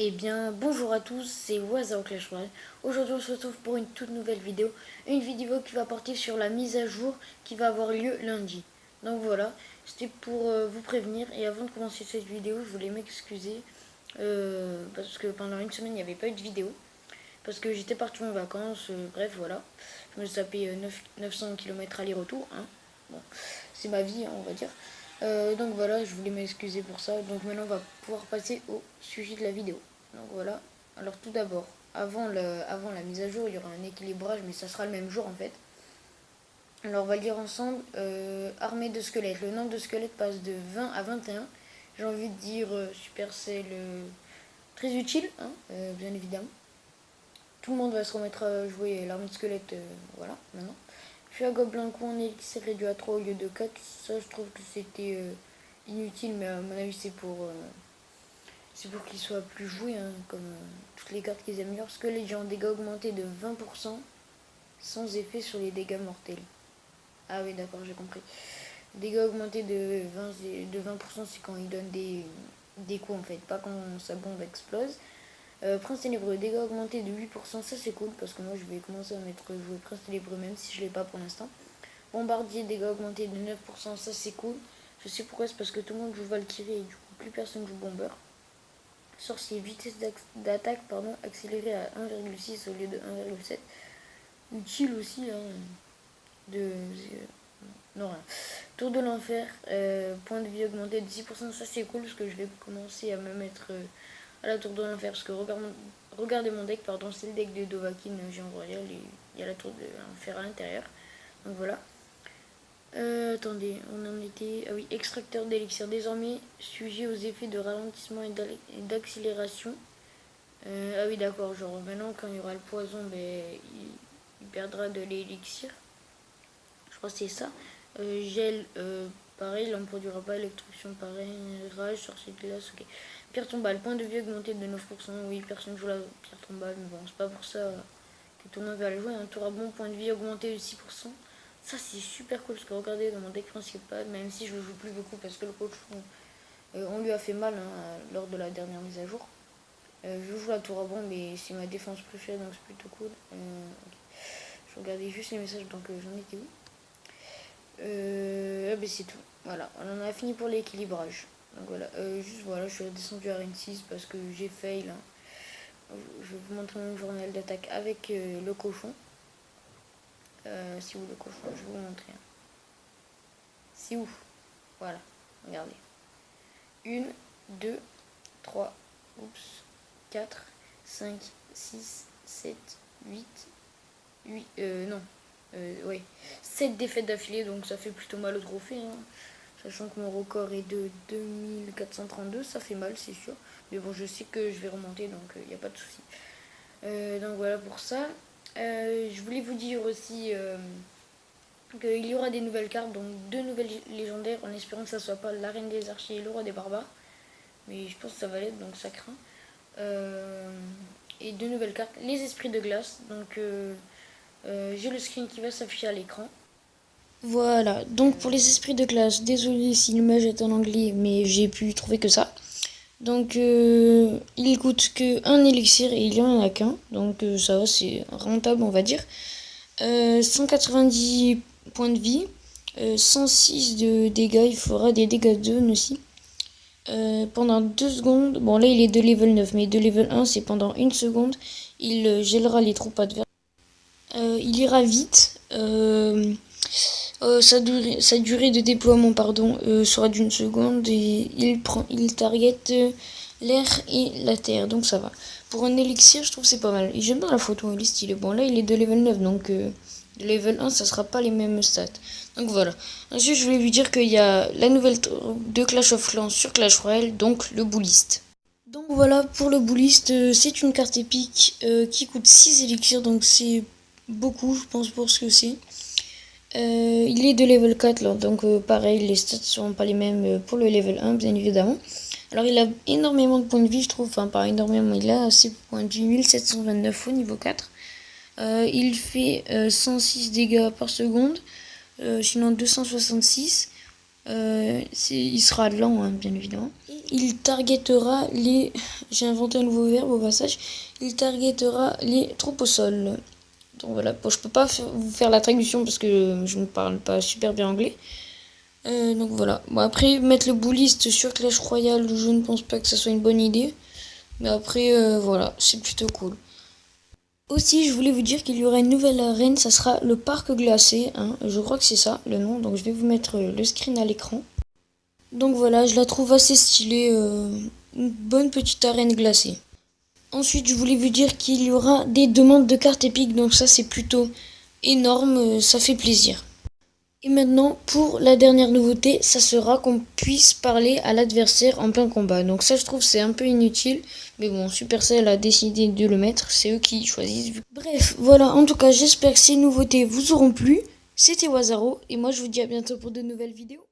Eh bien, bonjour à tous, c'est Waza au Clash Royale. Aujourd'hui, on se retrouve pour une toute nouvelle vidéo. Une vidéo qui va porter sur la mise à jour qui va avoir lieu lundi. Donc voilà, c'était pour vous prévenir. Et avant de commencer cette vidéo, je voulais m'excuser. Parce que pendant une semaine, il n'y avait pas eu de vidéo. Parce que j'étais parti en vacances, bref, voilà. Je me suis tapé 900 km aller-retour. Hein. Bon, c'est ma vie, hein, on va dire. Donc voilà, je voulais m'excuser pour ça. Donc maintenant, on va pouvoir passer au sujet de la vidéo. Donc voilà. Alors tout d'abord, avant la mise à jour, il y aura un équilibrage, mais ça sera le même jour en fait. Alors on va le dire ensemble. Armée de squelettes. Le nombre de squelettes passe de 20 à 21. J'ai envie de dire Supercell très utile, hein, bien évidemment. Tout le monde va se remettre à jouer l'armée de squelette, voilà, maintenant. Puis à Gobelin coup en élixir réduit à 3 au lieu de 4. Ça, je trouve que c'était inutile, mais à mon avis, c'est pour qu'il soit plus joué, hein, comme toutes les cartes qu'ils améliorent. Parce que les gens ont dégâts augmentés de 20% sans effet sur les dégâts mortels. Ah oui, d'accord, j'ai compris. Dégâts augmentés de 20% c'est quand ils donnent des coups en fait, pas quand sa bombe explose. Prince ténébreux, dégâts augmentés de 8%, ça c'est cool parce que moi je vais commencer à mettre jouer Prince ténébreux même si je l'ai pas pour l'instant. Bombardier, dégâts augmentés de 9%, ça c'est cool. Je sais pourquoi, c'est parce que tout le monde joue Valkyrie et du coup plus personne joue Bomber. Sorcier, vitesse d'attaque accélérée à 1,6 au lieu de 1,7. Utile aussi, hein, de... Non, rien. Tour de l'enfer, point de vie augmenté de 10%, ça c'est cool parce que je vais commencer à me mettre à la tour de l'enfer parce que regardez mon deck, pardon, c'est le deck de Dovahkiin Géant Royal et il y a la tour de l'enfer à l'intérieur. Donc voilà. Attendez, on en était... Ah oui, extracteur d'élixir. Désormais, sujet aux effets de ralentissement et d'accélération. Ah oui, d'accord, genre maintenant quand il y aura le poison, ben, il perdra de l'élixir. Je crois que c'est ça. Gel, pareil, il n'en produira pas. Électrocution, pareil. Rage, sorcier de glace, ok. Pierre tombale, point de vie augmenté de 9%. Oui, personne joue la pierre tombale, mais bon, c'est pas pour ça que tout le monde va la jouer. Un tour à bon, point de vie augmenté de 6%. Ça, c'est super cool parce que regardez, dans mon deck principal, même si je le joue plus beaucoup parce que le coach, on lui a fait mal hein, lors de la dernière mise à jour. Je joue la tour à bon, mais c'est ma défense préférée donc c'est plutôt cool. Okay. Je regardais juste les messages donc j'en étais où ben c'est tout. Voilà, on en a fini pour l'équilibrage. Donc voilà, juste voilà, je suis redescendu à Rennes 6 parce que j'ai fail. Hein. Je vais vous montrer mon journal d'attaque avec le cochon. C'est où le cochon? Je vais vous montrer. Hein. C'est où? Voilà, regardez. 1, 2, 3, oups, 4, 5, 6, 7, 8, 8, non, ouais, 7 défaites d'affilée, donc ça fait plutôt mal au trophée, hein. Sachant que mon record est de 2432, ça fait mal, c'est sûr. Mais bon, je sais que je vais remonter, donc il n'y a pas de souci. Donc voilà pour ça. Je voulais vous dire aussi qu'il y aura des nouvelles cartes, donc 2 nouvelles légendaires, en espérant que ça soit pas la reine des archers et le roi des barbares. Mais je pense que ça va l'être, donc ça craint. Et 2 nouvelles cartes, les esprits de glace. Donc j'ai le screen qui va s'afficher à l'écran. Voilà, donc pour les esprits de glace, désolé si l'image est en anglais, mais j'ai pu trouver que ça. Donc il coûte que 1 élixir et il y en a qu'un, donc ça va, c'est rentable on va dire. 190 points de vie, 106 de dégâts, il fera des dégâts de zone aussi. Pendant 2 secondes, bon là il est de level 9, mais de level 1 c'est pendant 1 seconde, il gèlera les troupes adverses. Il ira vite, sa durée de déploiement sera d'une seconde et il target l'air et la terre, donc ça va. Pour un élixir, je trouve c'est pas mal. Et j'aime bien la photo, il est stylé. Bon, là il est de level 9, donc de level 1, ça sera pas les mêmes stats. Donc voilà. Ensuite, je voulais lui dire qu'il y a la nouvelle de Clash of Clans sur Clash Royale, donc le Bullist. Donc voilà, pour le Bullist, c'est une carte épique qui coûte 6 élixirs, donc c'est beaucoup, je pense, pour ce que c'est. Il est de level 4, là, donc pareil, les stats ne seront pas les mêmes pour le level 1, bien évidemment. Alors il a énormément de points de vie, je trouve, enfin pas énormément, il a assez de points de vie, 1729 au niveau 4. Il fait 106 dégâts par seconde, sinon 266. Il sera lent, hein, bien évidemment. Il targetera les... J'ai inventé un nouveau verbe au passage. Il targetera les troupes au sol. Donc voilà, bon, je peux pas vous faire la traduction parce que je ne parle pas super bien anglais. Donc voilà. Bon, après, mettre le bouliste sur Clash Royale, je ne pense pas que ça soit une bonne idée. Mais après, voilà, c'est plutôt cool. Aussi, je voulais vous dire qu'il y aura une nouvelle arène, ça sera le parc glacé, hein. Je crois que c'est ça le nom, donc je vais vous mettre le screen à l'écran. Donc voilà, je la trouve assez stylée, une bonne petite arène glacée. Ensuite, je voulais vous dire qu'il y aura des demandes de cartes épiques, donc ça c'est plutôt énorme, ça fait plaisir. Et maintenant, pour la dernière nouveauté, ça sera qu'on puisse parler à l'adversaire en plein combat. Donc ça, je trouve, c'est un peu inutile. Mais bon, Supercell a décidé de le mettre. C'est eux qui choisissent. Bref, voilà. En tout cas, j'espère que ces nouveautés vous auront plu. C'était Wazaro. Et moi, je vous dis à bientôt pour de nouvelles vidéos.